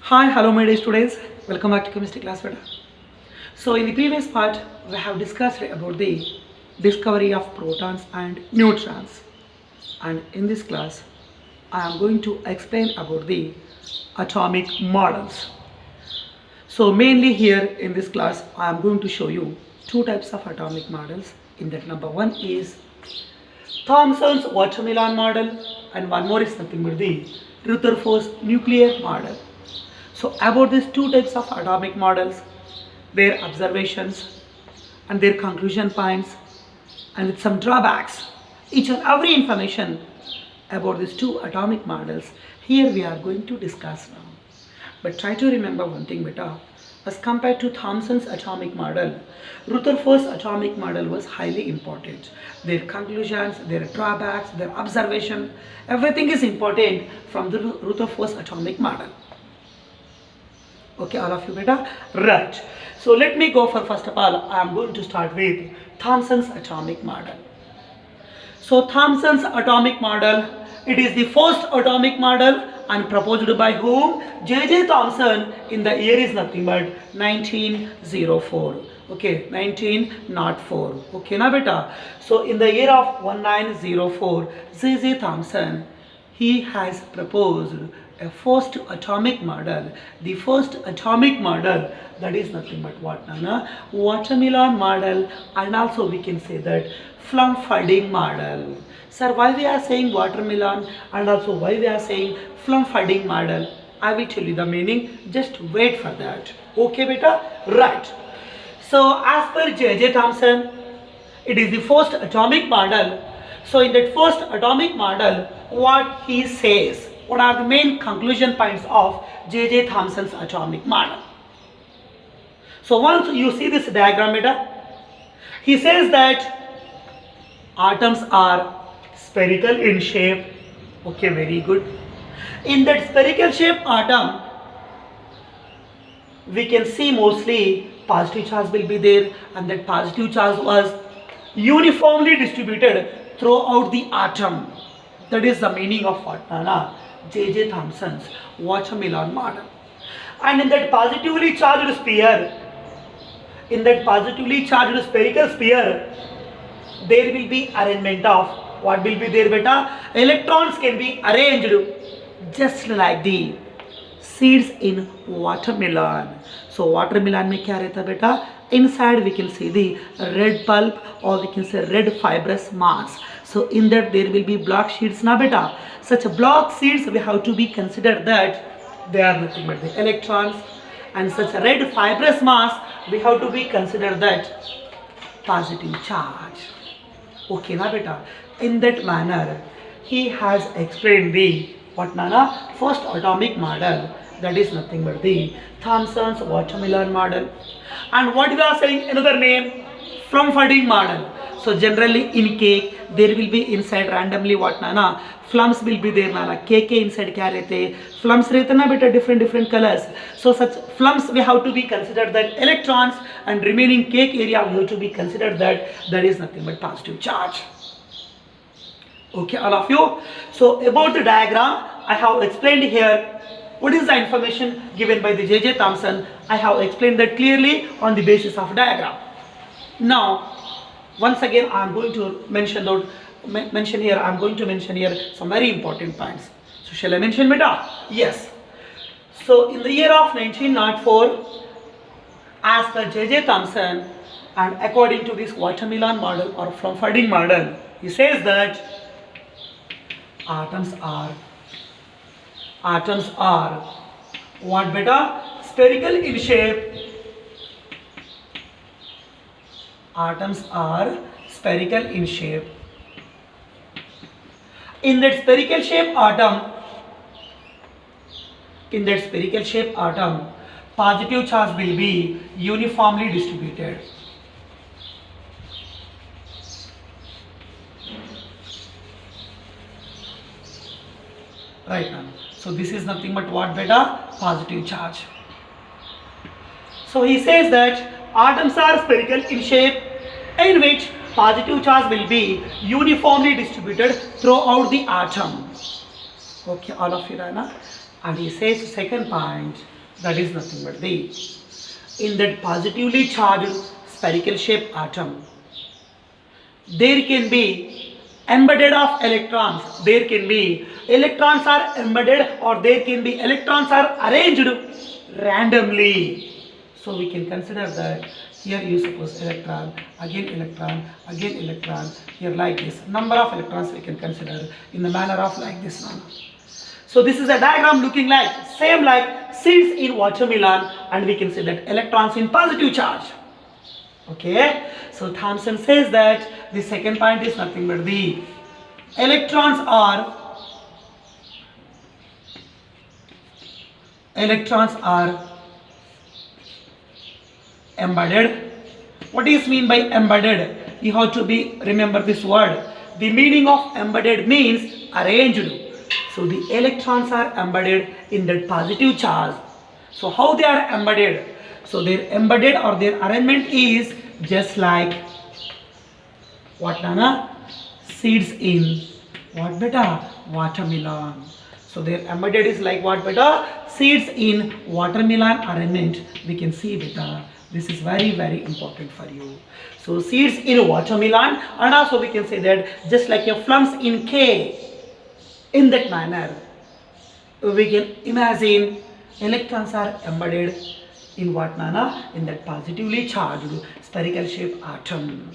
Hi, hello my dear students. Welcome back to chemistry class beta. So in the previous part, we have discussed about the discovery of protons and neutrons. And in this class, I am going to explain about the atomic models. So mainly here in this class, I am going to show you two types of atomic models. In that number one is Thomson's watermelon model, and one more is nothing but the Rutherford's nuclear model. So about these two types of atomic models, their observations and their conclusion points, and with some drawbacks, each and every information about these two atomic models, here we are going to discuss now. But try to remember one thing beta, as compared to Thomson's atomic model, Rutherford's atomic model was highly important. Their conclusions, their drawbacks, their observation, everything is important from the Rutherford's atomic model. Okay, all of you beta? Right. So let me go for first of all, I am going to start with Thomson's atomic model. So Thomson's atomic model, it is the first atomic model and proposed by whom? J.J. Thomson in the year is nothing but 1904. Okay, 1904. Okay, na beta? So in the year of 1904, J.J. Thomson, he has proposed a first atomic model. The first atomic model, that is nothing but what, Nana? Watermelon model, and also we can say that Flumferding model. Sir, why we are saying watermelon and also why we are saying Flumferding model? I will tell you the meaning. Just wait for that. Okay, beta? Right. So as per J.J. Thomson, it is the first atomic model. So in that first atomic model, what he says, what are the main conclusion points of J.J. Thomson's atomic model? So once you see this diagram beta, he says that atoms are spherical in shape. Okay, very good. In that spherical shape atom, we can see mostly positive charge will be there, and that positive charge was uniformly distributed throughout the atom. That is the meaning of what, Nana? J.J. Thomson's watermelon model. And in that positively charged sphere, in that positively charged spherical sphere, there will be arrangement of what will be there beta? Electrons can be arranged just like the seeds in watermelon. So watermelon mein kya rehta beta? Inside we can see the red pulp, or we can say red fibrous mass. So in that there will be block seeds na beta. Such block seeds we have to be considered that they are nothing but the electrons, and such a red fibrous mass we have to be considered that positive charge. Okay na beta? In that manner he has explained the what, Nana? First atomic model, that is nothing but the Thomson's watermelon model. And what we are saying, another name, Flumferding model. So generally in cake there will be inside randomly what, Nana? Flums will be there, Nana. Cake inside kya rehte? Flums rehte na beta, different colors. So such flums we have to be considered that electrons, and remaining cake area we have to be considered that is nothing but positive charge. Okay, all of you. So about the diagram, I have explained here what is the information given by the J.J. Thomson. I have explained that clearly on the basis of diagram. Now, once again, I am going to mention here some very important points. So shall I mention beta? Yes. So in the year of 1904, as per J.J. Thomson, and according to this watermelon model or Flumferding model, he says that atoms are what beta? Spherical in shape. Atoms are spherical in shape. In that spherical shape atom, positive charge will be uniformly distributed. Right now. So this is nothing but what beta? Positive charge. So he says that atoms are spherical in shape, in which positive charge will be uniformly distributed throughout the atom. Okay, all of you, Rana. And he says second point, That is nothing but the, in that positively charged spherical shaped atom, there can be embedded of electrons. There can be electrons are embedded, or there can be electrons are arranged randomly. So we can consider that here you suppose electron, again electron, again electron, here like this. Number of electrons we can consider in the manner of like this one. So this is a diagram looking like same like seeds in watermelon, and we can say that electrons in positive charge. Okay, so Thomson says that the second point is nothing but the electrons are embedded. What is mean by embedded? You have to remember this word. The meaning of embedded means arranged. So the electrons are embedded in that positive charge. So how they are embedded? So their embedded or their arrangement is just like what, Nana? Seeds in what, beta? Watermelon. So their embedded is like what, beta? Seeds in watermelon arrangement. We can see, beta. This is very, very important for you. So seeds in watermelon, and also we can say that just like your flumps in K. In that manner, we can imagine electrons are embedded in what, Nana? In that positively charged spherical shaped atom.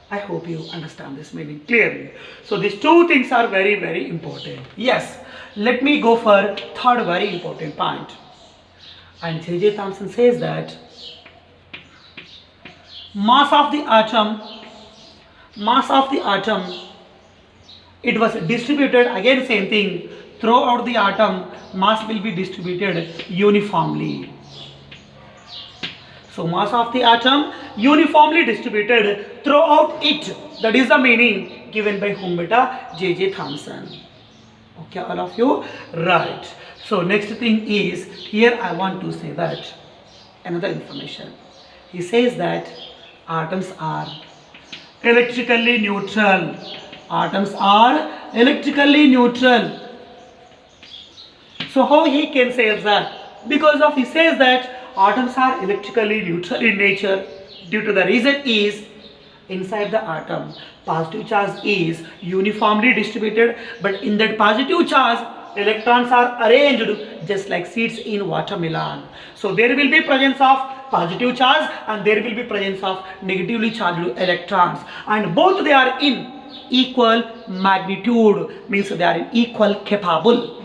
I hope you understand this meaning clearly. So these two things are very, very important. Yes, let me go for third very important point. And J.J. Thomson says that mass of the atom, it was distributed, again same thing, throughout the atom, mass will be distributed uniformly. So mass of the atom uniformly distributed throughout it. That is the meaning given by whom, beta? J.J. Thomson. Okay, all of you? Right. So next thing is, here I want to say that another information. He says that atoms are electrically neutral. Atoms are electrically neutral. So how he can say that? Because of he says that atoms are electrically neutral in nature. Due to the reason is, inside the atom, positive charge is uniformly distributed, but in that positive charge, electrons are arranged just like seeds in watermelon. So there will be presence of positive charge and there will be presence of negatively charged electrons, and both they are in equal magnitude, means they are in equal capable.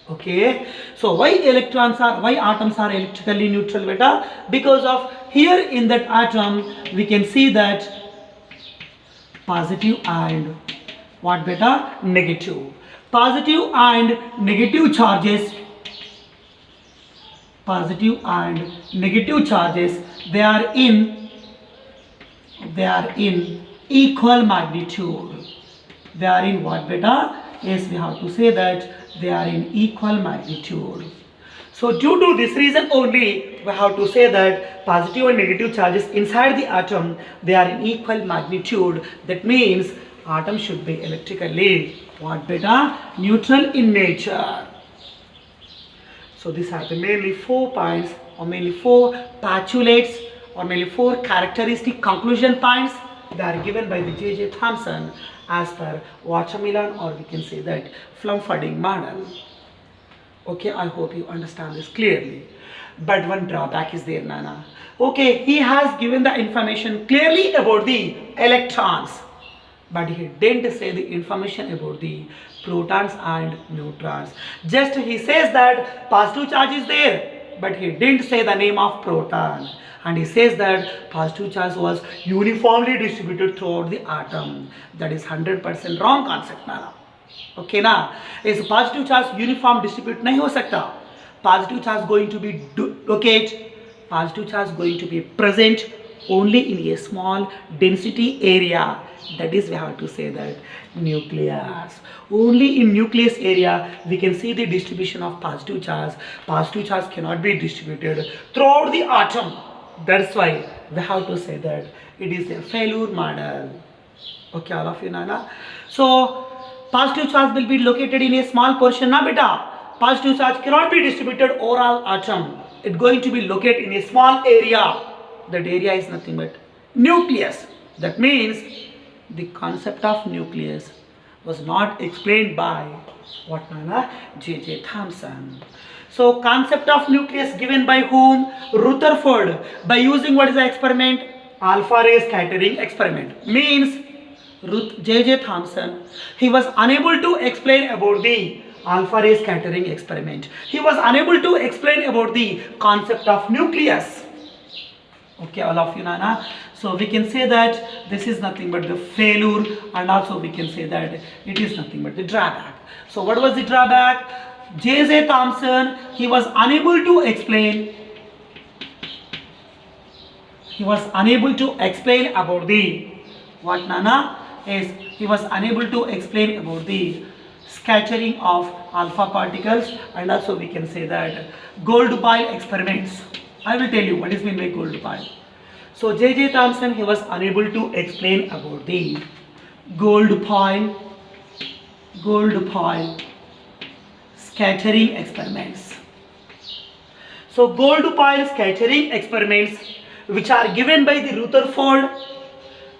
Okay, so why atoms are electrically neutral, beta? Because of here in that atom we can see that positive and what, beta? Negative. Positive and negative charges, they are in equal magnitude. They are in what, beta? Yes, we have to say that they are in equal magnitude. So due to this reason only, we have to say that positive and negative charges inside the atom, they are in equal magnitude. That means atom should be electrically what, beta? Neutral in nature. So these are the mainly 4 points, or mainly 4 postulates, or mainly 4 characteristic conclusion points that are given by the J.J. Thomson as per watermelon, or we can say that Flumfording model. Okay, I hope you understand this clearly. But one drawback is there, Nana. Okay, he has given the information clearly about the electrons, but he didn't say the information about the protons and neutrons. Just he says that positive charge is there, but he didn't say the name of proton. And he says that positive charge was uniformly distributed throughout the atom. That is 100% wrong concept, Nana. Okay, na? Is positive charge uniform distribute nahi ho sakta. Positive charge going to be positive charge going to be present only in a small density area. That is, we have to say that nucleus. Only in nucleus area we can see the distribution of positive charge. Positive charge cannot be distributed throughout the atom. That's why we have to say that it is a failure model. Okay, all of you, Nana. So positive charge will be located in a small portion, na beta. positive charge cannot be distributed overall atom. It's going to be located in a small area. That area is nothing but nucleus. That means the concept of nucleus was not explained by what, Nana? J.J. Thomson. So concept of nucleus given by whom? Rutherford. By using what is the experiment? Alpha ray scattering experiment. Means J.J. Thomson, he was unable to explain about the alpha ray scattering experiment. He was unable to explain about the concept of nucleus. Okay, all of you, Nana. So we can say that this is nothing but the failure, and also we can say that it is nothing but the drawback. So what was the drawback? J.J. Thomson, he was unable to explain. He was unable to explain about the what, Nana? Is he was unable to explain about the scattering of alpha particles, and also we can say that gold pile experiments. I will tell you what is meant by gold pile. So J.J. Thomson, he was unable to explain about the gold pile scattering experiments. So gold pile scattering experiments, which are given by the Rutherford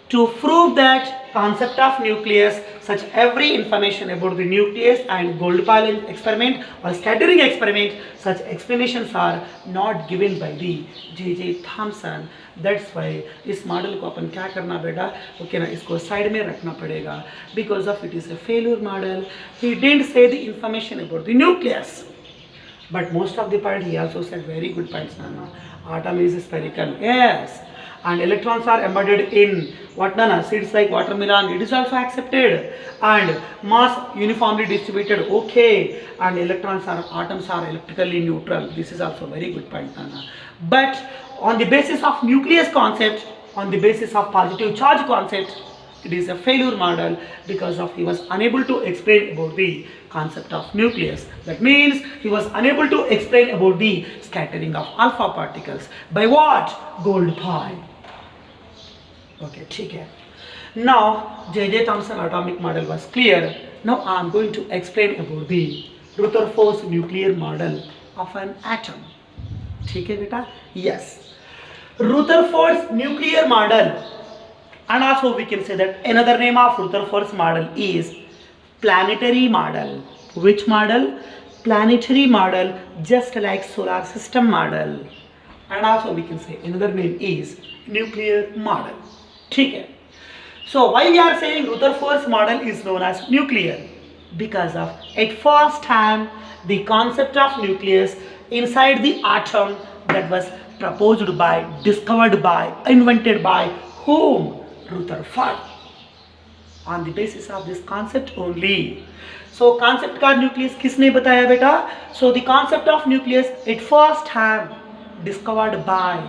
to prove that concept of nucleus, such every information about the nucleus and gold pile experiment or scattering experiment, such explanations are not given by the J.J. Thomson. That's why इस model को अपन क्या करना बेटा, okay ना, इसको side में रखना पड़ेगा, because of it is a failure model. He didn't say the information about the nucleus, but most of the part he also said very good points. Nana, atom is spherical, yes, and electrons are embedded in what, Nana? Seeds like watermelon, it is also accepted, and mass uniformly distributed, okay, and atoms are electrically neutral. This is also very good point, Nana. But on the basis of nucleus concept, on the basis of positive charge concept, it is a failure model, because of he was unable to explain about the concept of nucleus. That means he was unable to explain about the scattering of alpha particles by what? Gold pile. Okay, okay. Now J.J. Thomson atomic model was clear. Now I am going to explain about the Rutherford's nuclear model of an atom. Okay, beta? Yes. Rutherford's nuclear model, and also we can say that another name of Rutherford's model is planetary model. Which model? Planetary model, just like solar system model. And also we can say another name is nuclear model. Okay. So why we are saying Rutherford's model is known as nuclear? Because of at first time the concept of nucleus inside the atom that was proposed by, discovered by, invented by whom? Rutherford. On the basis of this concept only. So concept का nucleus किसने बताया बेटा? So the concept of nucleus at first time discovered by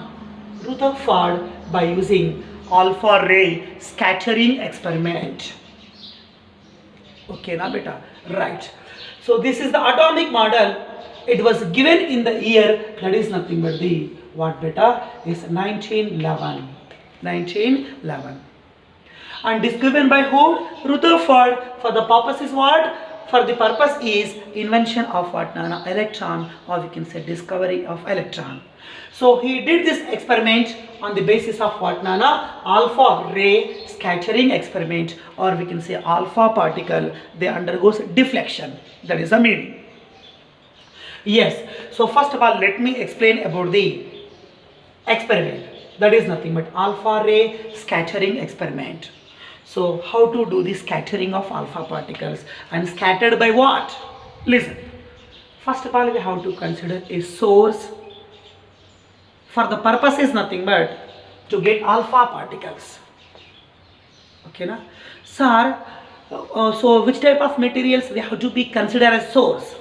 Rutherford by using alpha ray scattering experiment. Okay na beta? Right. So this is the atomic model. It was given in the year, that is nothing but the what beta? Is 1911. 1911. And is given by whom? Rutherford. For the purpose is what? For the purpose is invention of what, Nana? Electron, or we can say discovery of electron. So he did this experiment on the basis of what, Nana? Alpha ray scattering experiment, or we can say alpha particle, they undergoes deflection. That is the meaning. Yes. So first of all, let me explain about the experiment. That is nothing but alpha ray scattering experiment. So how to do the scattering of alpha particles, and scattered by what? Listen. First of all, we have to consider a source. For the purpose is nothing but to get alpha particles. Okay na? Sir, so which type of materials we have to be considered as source?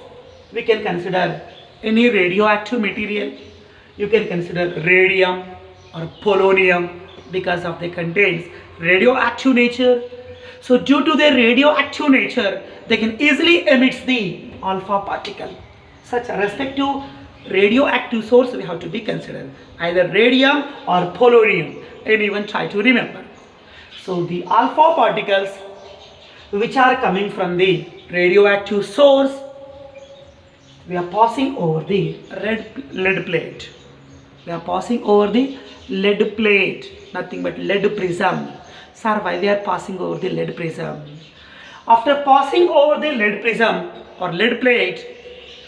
We can consider any radioactive material. You can consider radium or polonium, because of they contains radioactive nature. So due to their radioactive nature, they can easily emit the alpha particle. Such a respective radioactive source we have to be considered, either radium or polonium. Anyone try to remember. So the alpha particles which are coming from the radioactive source, We are passing over the lead plate. We are passing over the lead plate, nothing but lead prism. Sir, why we are passing over the lead prism? After passing over the lead prism or lead plate,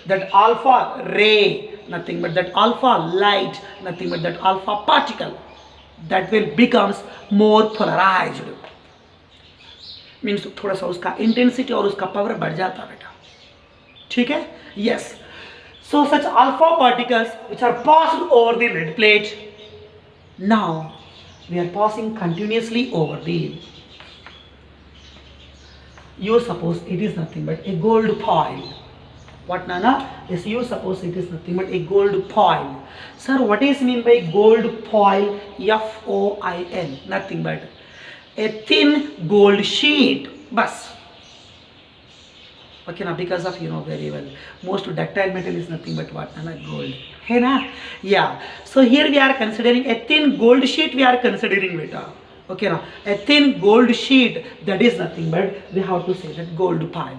that alpha ray, nothing but that alpha light, nothing but that alpha particle, that will becomes more polarized. Means थोड़ा सा उसका intensity और उसका power बढ़ जाता बेटा, ठीक है? Yes. So such alpha particles which are passed over the lead plate, now we are passing continuously over the, you suppose it is nothing but a gold foil. What, Nana? Yes, you suppose it is nothing but a gold foil. Sir, what is mean by gold foil? F-O-I-L, nothing but a thin gold sheet. Bas. Okay, now because of, you know very well, most ductile metal is nothing but what, Nana? Gold. Hey, na? Yeah. So here we are considering a thin gold sheet. We are considering beta. Okay, now a thin gold sheet, that is nothing but we have to say that gold pile.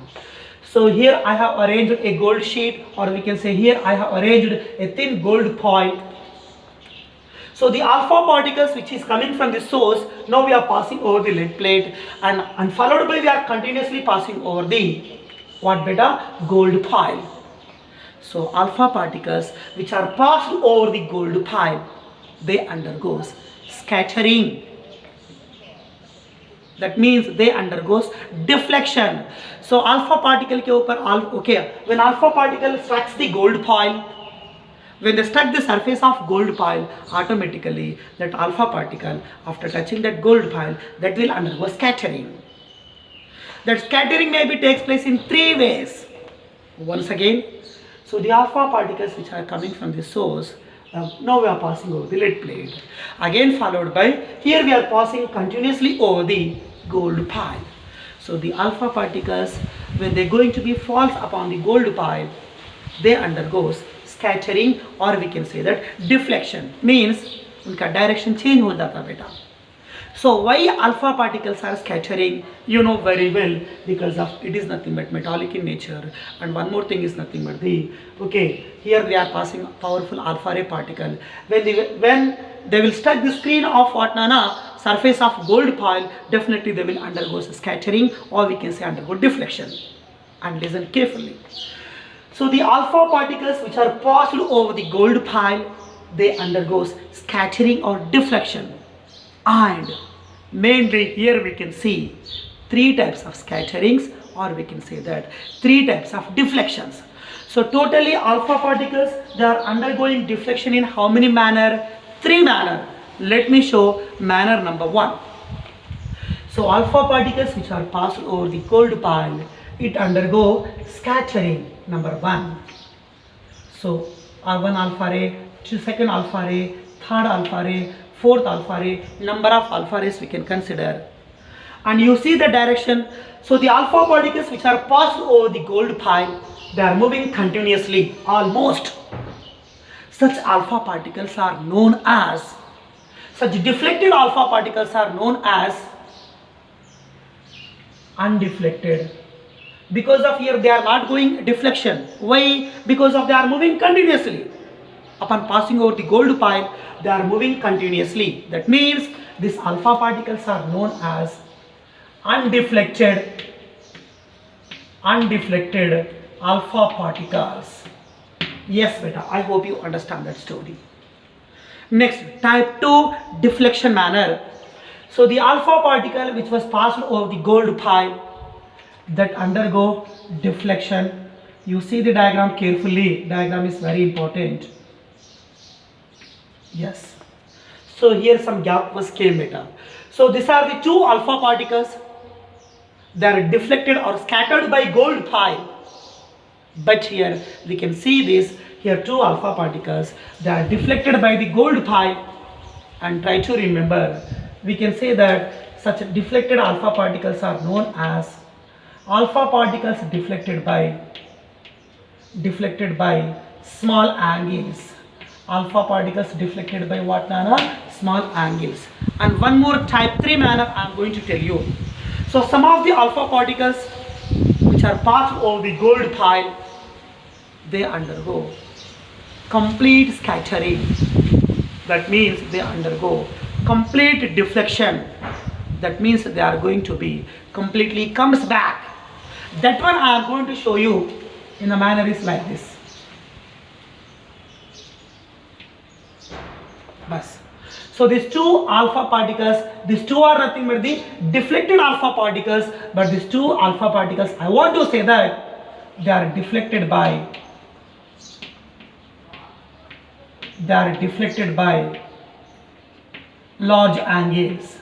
So here I have arranged a gold sheet, or we can say here I have arranged a thin gold foil. So the alpha particles which is coming from the source, now we are passing over the lead plate, and followed by we are continuously passing over the what beta? Gold foil. So alpha particles which are passed over the gold foil, they undergoes scattering. That means they undergoes deflection. So alpha particle के ऊपर okay, when alpha particle strikes the gold foil, when they struck the surface of gold foil, automatically that alpha particle, after touching that gold foil, that will undergo scattering. That scattering maybe takes place in three ways. Once again, so the alpha particles which are coming from the source, now we are passing over the lead plate. Again followed by, here we are passing continuously over the gold pile. So the alpha particles, when they are going to be falls upon the gold pile, they undergoes scattering, or we can say that deflection. Means उनका direction change हो जाता बेटा. So why alpha particles are scattering? You know very well, because of it is nothing but metallic in nature, and one more thing is nothing but the, okay, here we are passing powerful alpha ray particle. When they will strike the screen of what, Nana? Surface of gold foil, definitely they will undergo scattering, or we can say undergo deflection. And listen carefully. So the alpha particles which are passed over the gold foil, they undergo scattering or deflection. And mainly here we can see three types of scatterings, or we can say that three types of deflections. So totally alpha particles, they are undergoing deflection in how many manner? Three manner. Let me show manner number one. So alpha particles which are passed over the gold pile, it undergo scattering, number one. So one alpha ray, second alpha ray, third alpha ray, fourth alpha ray, number of alpha rays we can consider. And you see the direction. So the alpha particles which are passed over the gold pile, they are moving continuously, almost. Such alpha particles are known as, such deflected alpha particles are known as undeflected. Because of here they are not going deflection. Why? Because of they are moving continuously. Upon passing over the gold pile, they are moving continuously. That means these alpha particles are known as undeflected alpha particles. Yes beta, I hope you understand that story. Next, type 2 deflection manner. So the alpha particle which was passed over the gold pile, that undergo deflection. You see the diagram carefully. Diagram is very important. Yes. So here some gap was came beta. So these are the two alpha particles. They are deflected or scattered by gold pile. But here we can see this. Here two alpha particles. They are deflected by the gold pile. And try to remember. We can say that such deflected alpha particles are known as alpha particles deflected by small angles. Alpha particles deflected by what, Nana? Small angles. And one more type 3 manner I am going to tell you. So some of the alpha particles which are passed over the gold pile, they undergo complete scattering. That means they undergo complete deflection. That means they are going to be completely comes back. That one I am going to show you in the manner is like this. Bas. So these two alpha particles, these two are nothing but the deflected alpha particles, but these two alpha particles, I want to say that they are deflected by large angles.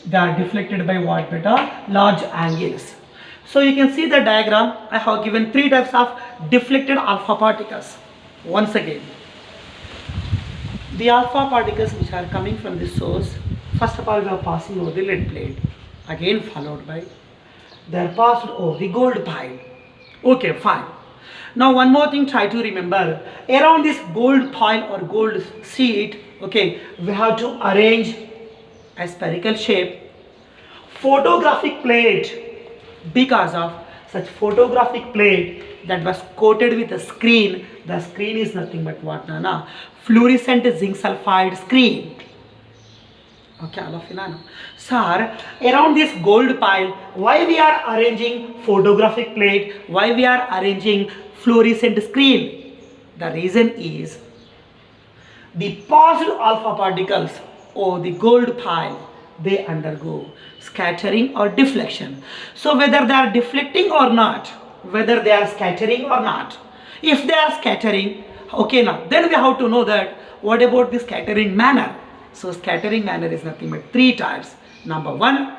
They are deflected by what beta? Large angles. So you can see the diagram. I have given three types of deflected alpha particles. Once again, the alpha particles which are coming from the source, first of all we are passing over the lead plate, again followed by they are passed over the gold pile. Okay, fine. Now one more thing, try to remember, around this gold pile or gold sheet, okay, we have to arrange a spherical shape photographic plate. Because of such photographic plate that was coated with a screen, the screen is nothing but what, Nana? Fluorescent zinc sulfide screen. Okay, all of you know. Sir, around this gold pile, why we are arranging photographic plate? Why we are arranging fluorescent screen? The reason is the positive alpha particles or the gold pile, they undergo scattering or deflection. So whether they are deflecting or not, whether they are scattering or not, if they are scattering, okay, now then we have to know that what about the scattering manner. So scattering manner is nothing but three types. Number one,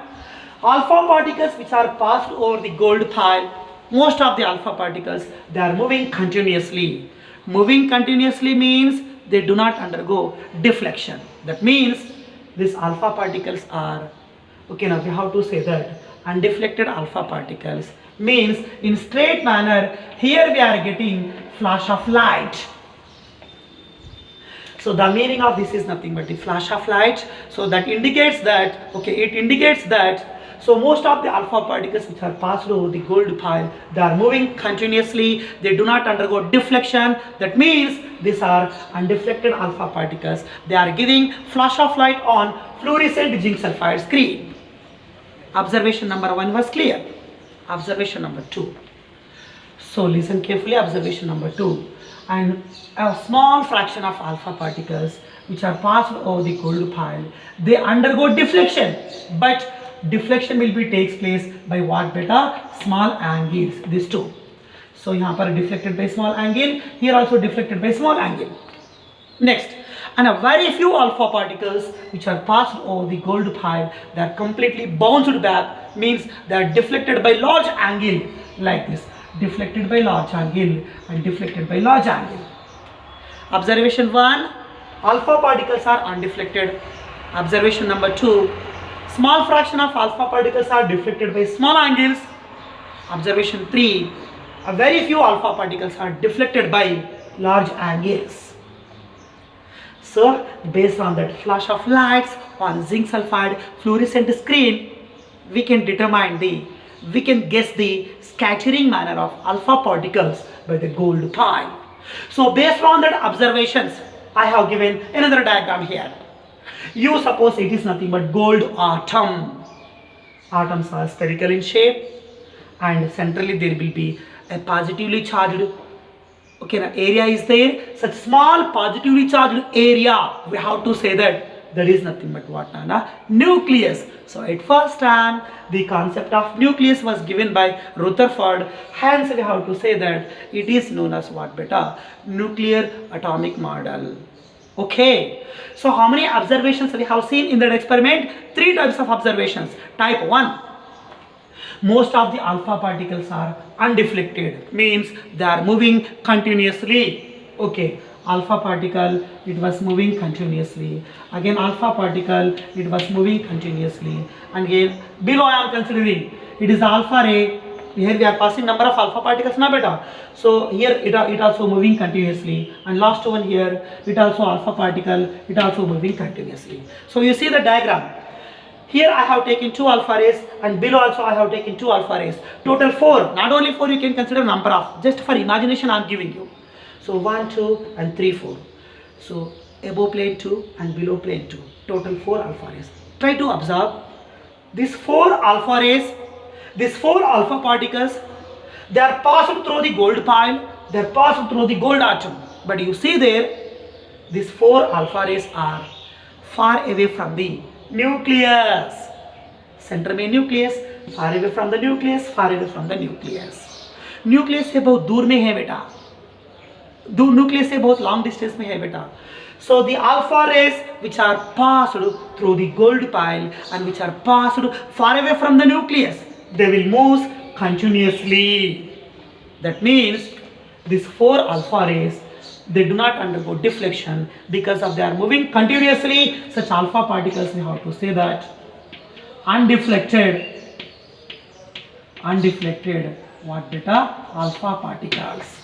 alpha particles which are passed over the gold pile, most of the alpha particles, they are moving continuously. Moving continuously means they do not undergo deflection. That means these alpha particles are, okay, now we have to say that undeflected alpha particles means in straight manner, here we are getting flash of light. So the meaning of this is nothing but the flash of light. So that indicates that, okay, it indicates that, so most of the alpha particles which are passed over the gold pile, they are moving continuously, they do not undergo deflection. That means these are undeflected alpha particles. They are giving flash of light on fluorescent zinc sulfide screen. Observation number one was clear. Observation number two. So listen carefully, observation number two. And a small fraction of alpha particles which are passed over the gold pile, they undergo deflection, but deflection will be takes place by what beta? Small angles, these two. So यहाँ पर deflected by small angle, here also deflected by small angle. Next, and a very few alpha particles which are passed over the gold pile, they are completely bounced back, means they are deflected by large angle, like this, deflected by large angle and deflected by large angle. Observation 1, alpha particles are undeflected. Observation number 2, small fraction of alpha particles are deflected by small angles. Observation 3, a very few alpha particles are deflected by large angles. So based on that flash of lights on zinc sulfide fluorescent screen, we can guess the scattering manner of alpha particles by the gold pile. So based on that observations, I have given another diagram here. You suppose it is nothing but gold atom. Atoms are spherical in shape and centrally there will be a positively charged, okay, the area is there. Such small positively charged area, we have to say that there is nothing but what, Nana? Nucleus. So at first time the concept of nucleus was given by Rutherford, hence we have to say that it is known as what beta? Nuclear atomic model. Okay, so how many observations we have seen in that experiment? Three types of observations. Type 1, most of the alpha particles are undeflected, means they are moving continuously. Okay, alpha particle, it was moving continuously. Again alpha particle, it was moving continuously. And again below I am considering it is alpha ray. Here we are passing number of alpha particles, na beta. So here it also moving continuously, and last one here it also alpha particle, it also moving continuously. So you see the diagram. Here I have taken 2 alpha rays, and below also I have taken 2 alpha rays. Total 4. Not only 4, you can consider number of. Just for imagination I am giving you. So 1, 2 and 3, 4. So above plane 2 and below plane 2. Total 4 alpha rays. Try to observe. These 4 alpha rays, these 4 alpha particles, they are passed through the gold pile. They are passed through the gold atom. But you see there, these 4 alpha rays are far away from the nucleus. Center में nucleus, far away from the nucleus, far away from the nucleus. Nucleus से बहुत दूर में है बेटा. Nucleus से बहुत long distance में है बेटा. So the alpha rays which are passed through the gold pile and which are passed far away from the nucleus, they will move continuously. That means these 4 alpha rays, they do not undergo deflection because of they are moving continuously. Such alpha particles, we have to say that undeflected, what beta? Alpha particles.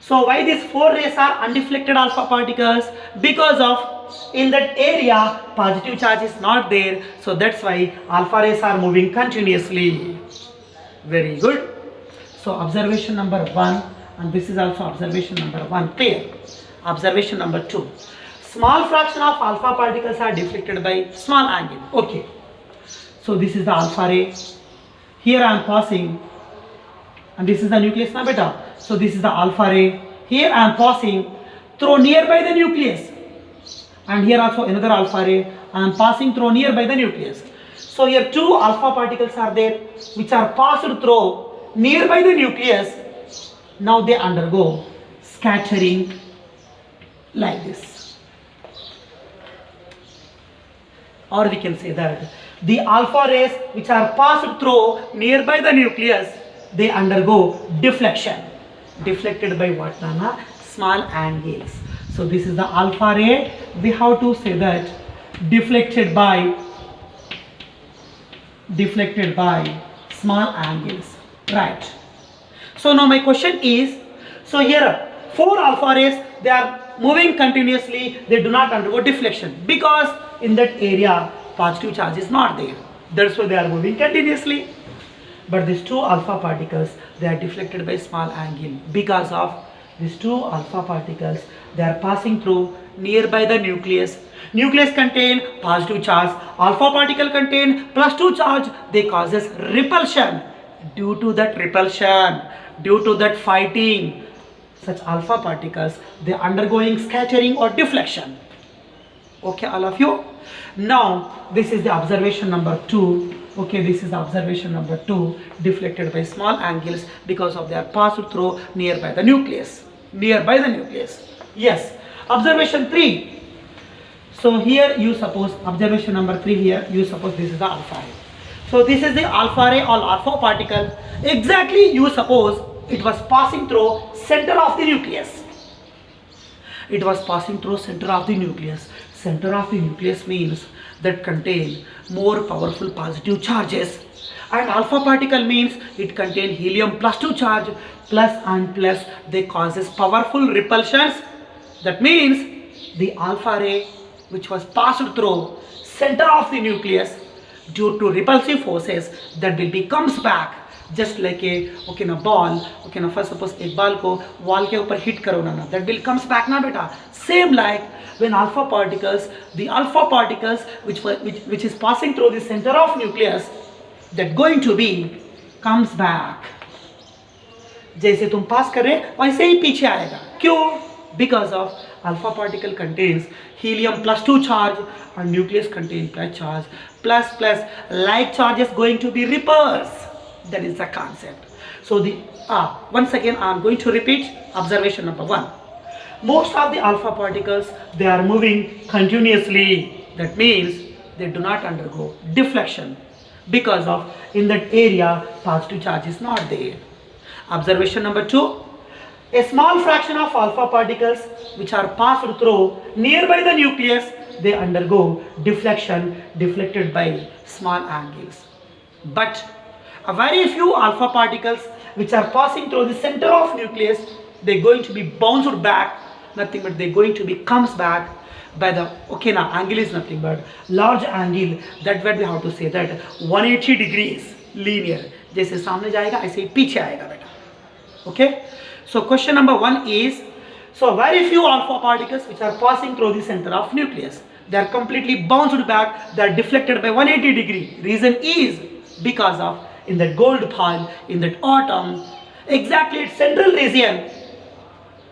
So why these 4 rays are undeflected alpha particles? Because of in that area positive charge is not there, so that's why alpha rays are moving continuously. Very good. So observation number 1, and this is also observation number 1 clear. Observation number 2, small fraction of alpha particles are deflected by small angle. Okay, so this is the alpha ray. Here I am passing, and this is the nucleus na beta. So this is the alpha ray. Here I am passing through nearby the nucleus, and here also another alpha ray. I am passing through nearby the nucleus. So here 2 alpha particles are there which are passed through nearby the nucleus. Now they undergo scattering like this, or we can say that the alpha rays which are passed through nearby the nucleus, they undergo deflection. Deflected by what, Nana? Small angles. So this is the alpha ray. We have to say that deflected by small angles, right? So now my question is, so here 4 alpha rays, they are moving continuously, they do not undergo deflection because in that area positive charge is not there. That's why they are moving continuously. But these 2 alpha particles, they are deflected by small angle because of these 2 alpha particles, they are passing through nearby the nucleus. Nucleus contain positive charge, alpha particle contain +2 charge. They causes repulsion. Due to that repulsion, due to that fighting, such alpha particles, they are undergoing scattering or deflection. Okay, all of you. Now this is the observation number 2. Okay, this is the observation number 2, deflected by small angles because of they are passed through nearby the nucleus. Yes. Observation 3. So here you suppose observation number 3, here you suppose this is the alpha ray. So this is the alpha ray or alpha particle. Exactly, you suppose it was passing through center of the nucleus. It was passing through center of the nucleus. Center of the nucleus means that contain more powerful positive charges, and alpha particle means it contain helium +2 charge, plus and plus, they causes powerful repulsions. That means the alpha ray which was passed through center of the nucleus, due to repulsive forces, that will be comes back just like a ball. Okay na, first suppose एक ball को wall के ऊपर hit करो ना, that will comes back ना बेटा. Same like when alpha particles, the alpha particles which is passing through the center of nucleus, that going to be comes back. जैसे तुम पास कर रहे वैसे ही पीछे आएगा. क्यों? Because of alpha particle contains helium +2 charge and nucleus contains plus charge. Plus like charges going to be repulsed. That is the concept. So once again I am going to repeat observation number 1. Most of the alpha particles, they are moving continuously. That means they do not undergo deflection because of in that area positive charge is not there. Observation number 2. A small fraction of alpha particles which are passed through nearby the nucleus, they undergo deflection, deflected by small angles. But a very few alpha particles which are passing through the center of nucleus, they are going to be bounced back, nothing but they are going to be comes back by the, okay, now angle is nothing but large angle, that where we have to say that 180 degrees linear, जैसे सामने जाएगा ऐसे ही पीछे आएगा बेटा. Okay, so question number 1 is, so very few alpha particles which are passing through the center of nucleus, they are completely bounced back, they are deflected by 180 degree. Reason is because of in that gold pile, in that atom, exactly its central region,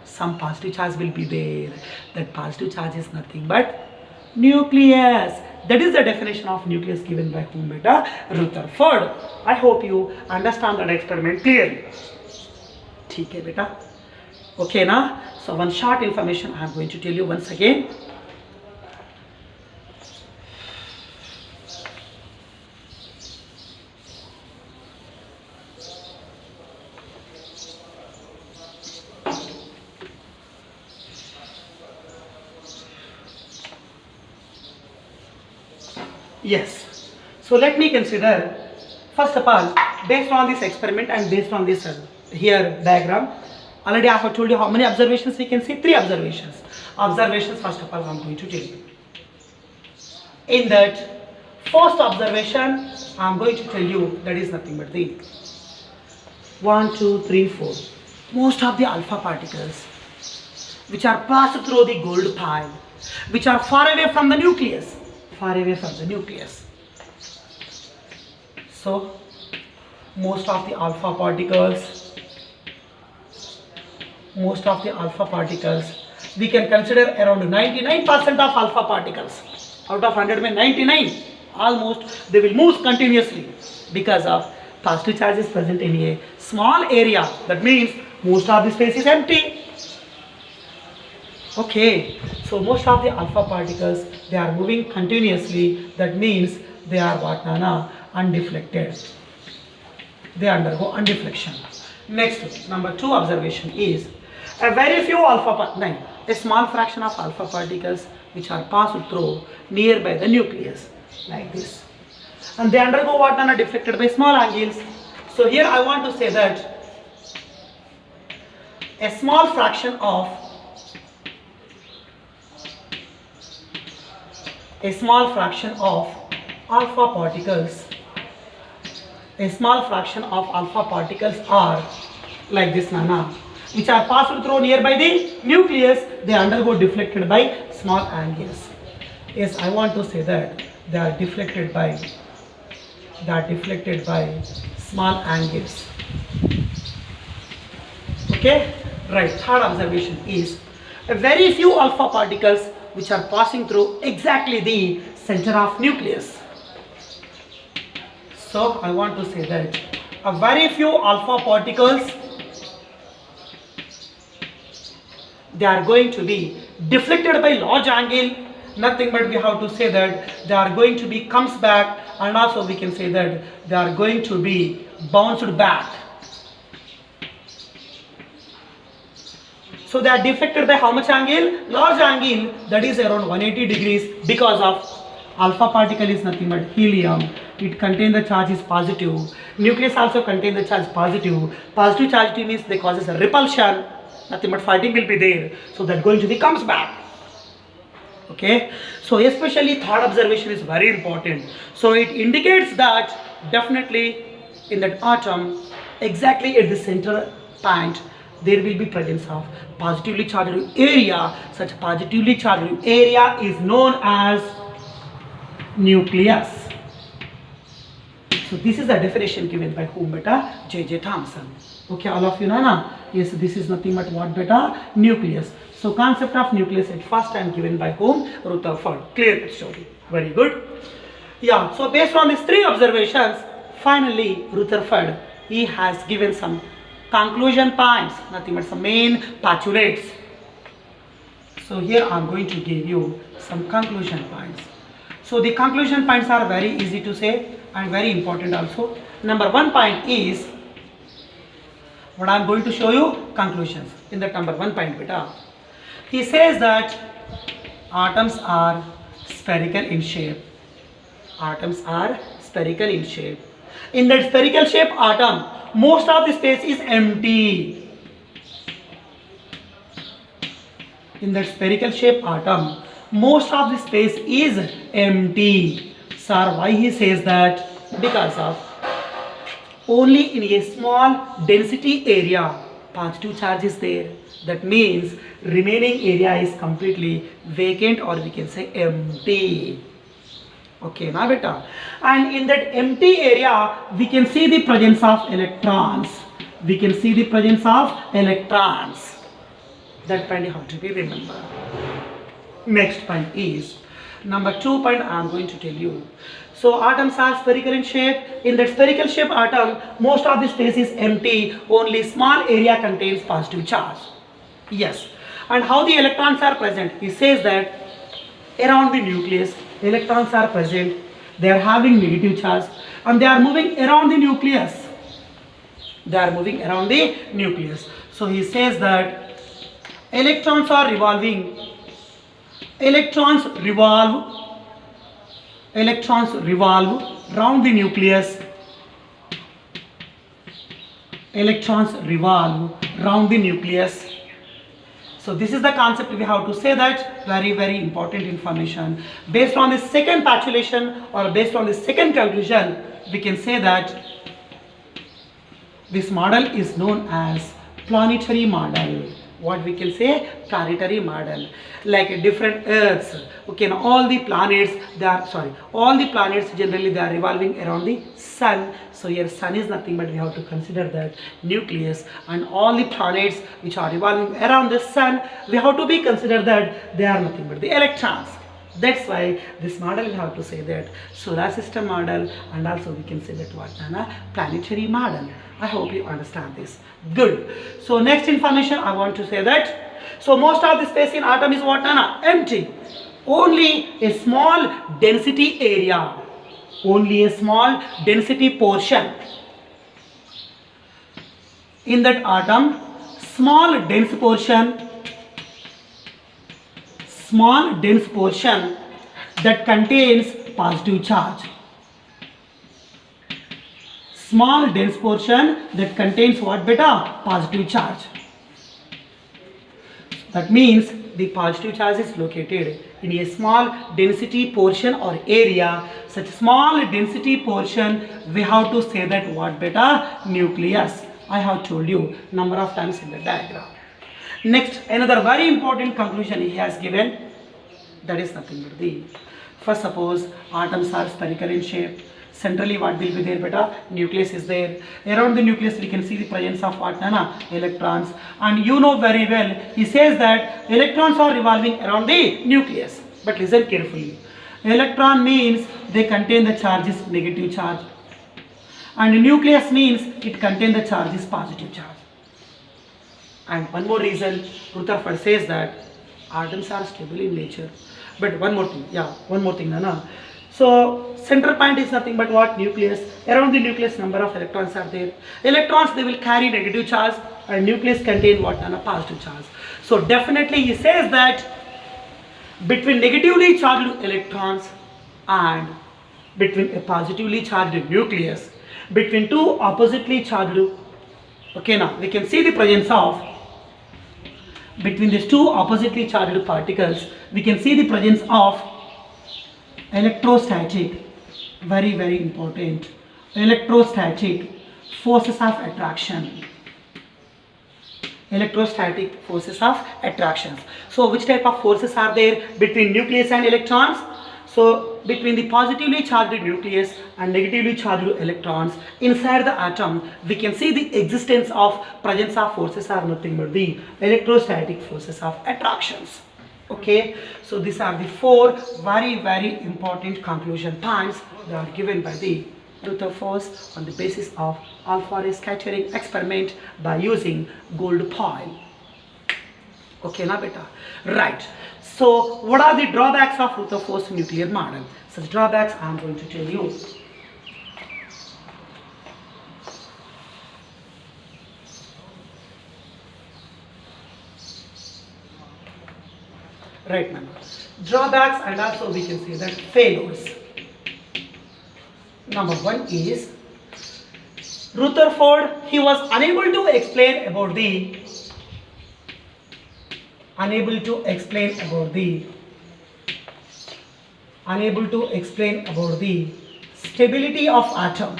some positive charge will be there. That positive charge is nothing but nucleus. That is the definition of nucleus given by whom, beta? Rutherford. I hope you understand that experiment clearly. ठीक है बेटा. Okay ना? So one short information I am going to tell you once again. Yes. So let me consider, first of all, based on this experiment and based on this here diagram, already I have told you how many observations we can see. 3 observations. Observations, first of all, I am going to tell you. In that first observation, I am going to tell you that is nothing but the 1, 2, 3, 4. Most of the alpha particles which are passed through the gold pile, which are far away from the nucleus. Far away from the nucleus. So, most of the alpha particles, we can consider around 99% of alpha particles. Out of 100, 99, almost they will move continuously because of positive charge is present in a small area. That means most of the space is empty. Okay, so most of the alpha particles, they are moving continuously. That means they are what, Nana? Undeflected. They undergo undeflection. Next, number 2 observation is a very few a small fraction of alpha particles which are passed through nearby the nucleus, like this, and they undergo what, Nana? Deflected by small angles. So here I want to say that a small fraction of alpha particles are like this, Nana, which are passed through nearby the nucleus. They undergo deflected by small angles. Yes, I want to say that they are deflected by small angles. Okay, right. Third observation is a very few alpha particles which are passing through exactly the center of nucleus. So I want to say that a very few alpha particles, they are going to be deflected by large angle. Nothing but we have to say that they are going to be comes back, and also we can say that they are going to be bounced back. So they are deflected by how much angle? Large angle, that is around 180 degrees, because of alpha particle is nothing but helium. It contains the charge is positive. Nucleus also contains the charge positive. Positive charge means they causes a repulsion. Nothing but fighting will be there. So that going to be comes back. Okay. So especially third observation is very important. So it indicates that definitely in that atom, exactly at the center point, there will be presence of positively charged area. Such positively charged area is known as nucleus. So this is the definition given by whom, beta? J.J. Thomson. Okay, all of you know now? Yes, this is nothing but what, beta? Nucleus. So concept of nucleus at first time given by whom? Rutherford. Clear that story. Very good. Yeah, so based on these 3 observations, finally Rutherford, he has given some conclusion points, nothing but some main postulates. So here I am going to give you some conclusion points. So the conclusion points are very easy to say and very important also. Number 1 point is what I am going to show you conclusions. In that number 1 point, beta, he says that atoms are spherical in shape. Atoms are spherical in shape. In that spherical shape atom, most of the space is empty. In that spherical shape atom, most of the space is empty. Sir, why he says that? Because of only in a small density area positive charge is there. That means remaining area is completely vacant, or we can say empty. Okay, now beta. And in that empty area, we can see the presence of electrons. We can see the presence of electrons. That point you have to be remember. Next point is number 2 point I am going to tell you. So atoms are spherical in shape. In that spherical shape atom, most of the space is empty. Only small area contains positive charge. Yes. And how the electrons are present? He says that around the nucleus, electrons are present. They are having negative charge and they are moving around the nucleus. They are moving around the nucleus. So he says that electrons are revolving. Electrons revolve round the nucleus. Electrons revolve round the nucleus. So this is the concept we have to say that. Very important information. Based on the second postulation or based on the second conclusion, we can say that this model is known as planetary model. What we can say? Planetary model. Like different Earths. Okay, now all the planets generally they are revolving around the sun. So here sun is nothing but we have to consider that nucleus, and all the planets which are revolving around the sun, we have to be consider that they are nothing but the electrons. That's why this model we have to say that solar system model, and also we can say that what planetary model. I hope you understand this. Good. So next information I want to say that so most of the space in atom is what empty. Only a small density area. Only a small density portion. In that atom, small dense portion that contains positive charge. Small dense portion that contains what beta? Positive charge. That means the positive charge is located in a small density portion or area. Such small density portion, we have to say that what beta? Nucleus. I have told you number of times in the diagram. Next, another very important conclusion he has given. That is nothing but the first, suppose atoms are spherical in shape. Centrally what will be there beta? Nucleus is there. Around the nucleus we can see the presence of what? Electrons. And you know very well, he says that electrons are revolving around the nucleus. But listen carefully. Electron means they contain the charges negative charge. And nucleus means it contains the charges positive charge. And one more reason, Rutherford says that atoms are stable in nature. But one more thing, Nana. So center point is nothing but what? Nucleus. Around the nucleus number of electrons are there. Electrons, they will carry negative charge, and nucleus contain what? Positive charge. So definitely he says that between negatively charged electrons and between a positively charged nucleus, between two oppositely charged, okay, now we can see the presence of between these two oppositely charged particles, we can see the presence of electrostatic, very important, electrostatic forces of attraction. Electrostatic forces of attraction. So which type of forces are there between nucleus and electrons? So between the positively charged nucleus and negatively charged electrons inside the atom, we can see the existence of presence of forces are nothing but the electrostatic forces of attractions. Okay, so these are the four very important conclusion points that are given by the Rutherford on the basis of alpha ray scattering experiment by using gold foil. Okay, now beta. Right. So what are the drawbacks of Rutherford's nuclear model? Such drawbacks I am going to tell you. Right, man. Drawbacks, and also we can say that failures. Number one is Rutherford, he was unable to explain about the unable to explain about the stability of atom.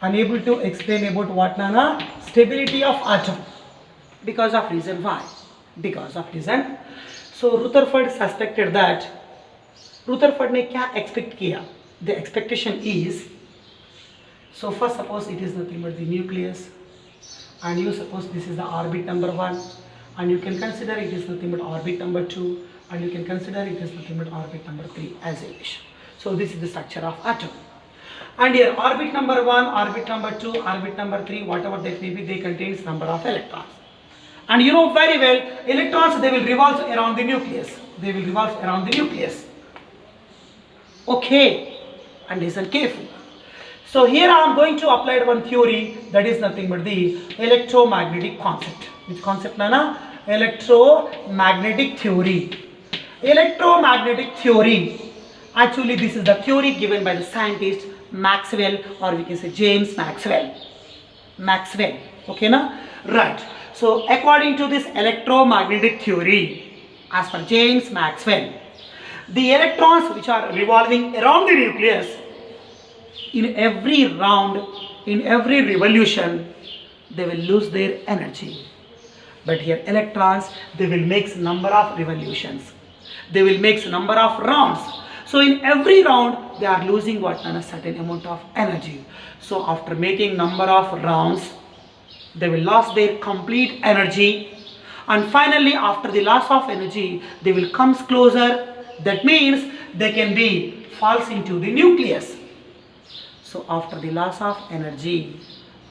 Unable to explain about what, Nana? Stability of atom. Because of reason why? Because of reason. So Rutherford suspected that. Rutherford ने क्या expect किया? The expectation is, so first suppose it is nothing but the nucleus, and you suppose this is the orbit number 1, and you can consider it is nothing but orbit number 2, and you can consider it is nothing but orbit number 3 as a wish. So this is the structure of atom. And here orbit number 1, orbit number 2, orbit number 3, whatever that may be, they contains number of electrons. And you know very well, electrons, they will revolve around the nucleus. They will revolve around the nucleus. Okay, and listen carefully. So here I am going to apply one theory, that is nothing but the electromagnetic concept. Which concept, Nana? Electromagnetic theory. Electromagnetic theory. Actually, this is the theory given by the scientist Maxwell, or we can say James Maxwell. Maxwell. Okay, na? Right. So according to this electromagnetic theory, as per James Maxwell, the electrons which are revolving around the nucleus, in every round, in every revolution, they will lose their energy. But here electrons, they will make number of revolutions. They will make number of rounds. So in every round, they are losing what? A certain amount of energy. So after making number of rounds, they will lose their complete energy. And finally, after the loss of energy, they will come closer. That means they can be falls into the nucleus. So after the loss of energy,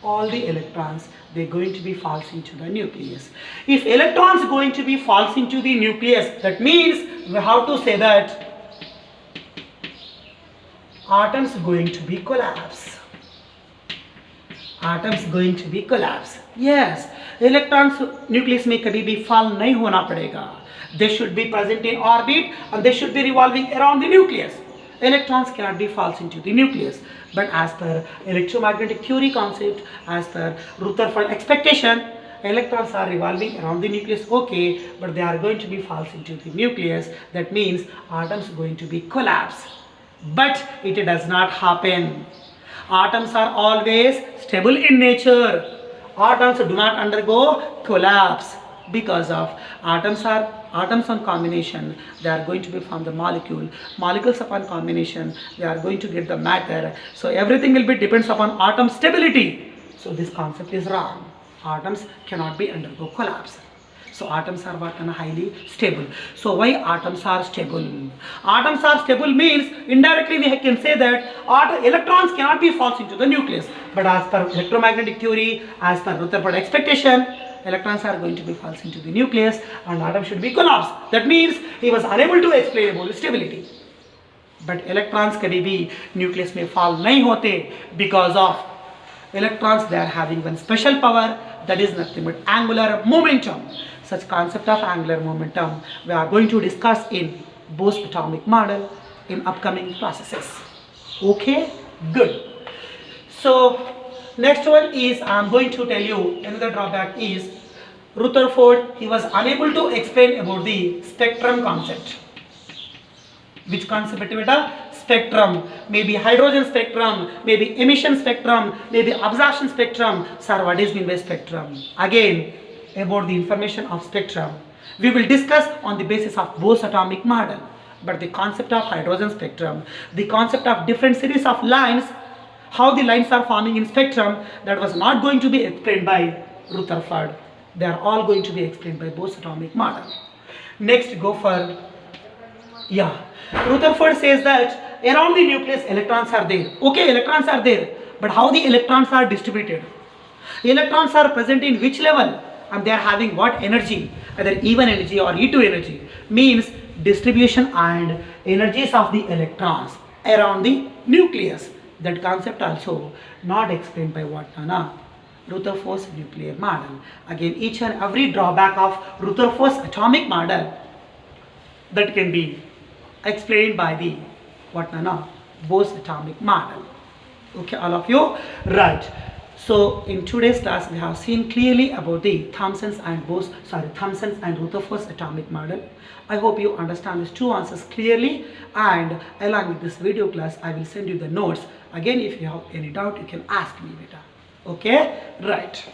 all the electrons, they are going to be falls into the nucleus. If electrons going to be falls into the nucleus, that means we have to say that atoms going to be collapse. Atoms going to be collapse. Yes, electrons nucleus में कभी भी fall नहीं होना पड़ेगा. They should be present in orbit and they should be revolving around the nucleus. Electrons cannot be falls into the nucleus. But as per electromagnetic theory concept, as per Rutherford expectation, electrons are revolving around the nucleus, okay, but they are going to be falls into the nucleus. That means atoms going to be collapse. But it does not happen. Atoms are always stable in nature. Atoms do not undergo collapse because of atoms on combination. They are going to be from the molecules upon combination. They are going to get the matter. So everything will be depends upon atom stability. So this concept is wrong. Atoms cannot be undergo collapse. So atoms are what? Highly stable. So why atoms are stable? Atoms are stable means indirectly we can say that electrons cannot be falls into the nucleus. But as per electromagnetic theory, as per Rutherford expectation, electrons are going to be falls into the nucleus and atom should be collapsed. That means he was unable to explain about stability. But electrons कभी भी nucleus में fall नहीं होते because of electrons, they are having one special power, that is nothing but angular momentum. Such concept of angular momentum we are going to discuss in Bose atomic model in upcoming processes. Okay, good. So next one is I am going to tell you another drawback is Rutherford, he was unable to explain about the spectrum concept. Which concept beta? Spectrum, maybe hydrogen spectrum, maybe emission spectrum, maybe absorption spectrum. Sir, what is mean by spectrum? Again, about the information of spectrum, we will discuss on the basis of Bose atomic model. But the concept of hydrogen spectrum, the concept of different series of lines, how the lines are forming in spectrum, that was not going to be explained by Rutherford. They are all going to be explained by Bose atomic model. Next, go for, Rutherford says that around the nucleus electrons are there. Okay, electrons are there, but how the electrons are distributed? Electrons are present in which level? And they are having what energy? Either E1 energy or E2 energy. Means distribution and energies of the electrons around the nucleus. That concept also not explained by what? Rutherford's nuclear model. Again, each and every drawback of Rutherford's atomic model that can be explained by the Bose atomic model. Okay, all of you? Right. So in today's class we have seen clearly about the Thomson's and Rutherford's atomic model. I hope you understand these two answers clearly, and along with this video class I will send you the notes. Again, if you have any doubt you can ask me later. Okay, right.